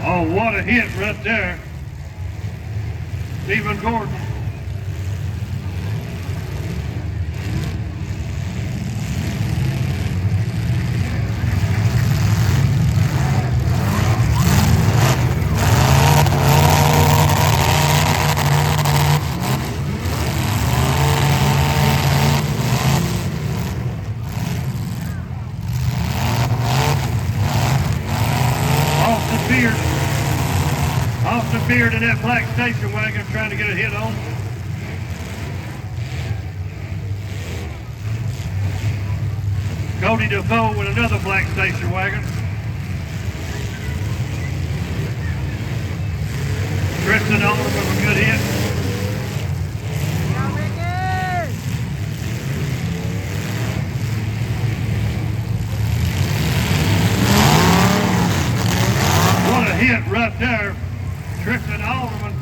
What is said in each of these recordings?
Oh, what a hit right there. Stephen Gordon. Austin Beard in that black station wagon trying to get a hit on. Cody Defoe with another black station wagon. Tristan Oliver with a good hit. What a hit right there. Tristan Alderman.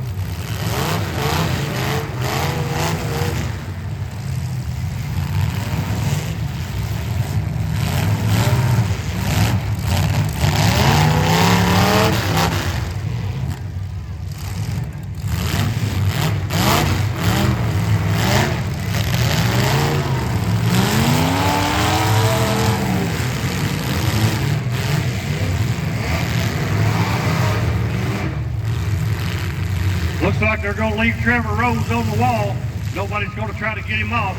Looks like they're going to leave Trevor Rose on the wall. Nobody's going to try to get him off.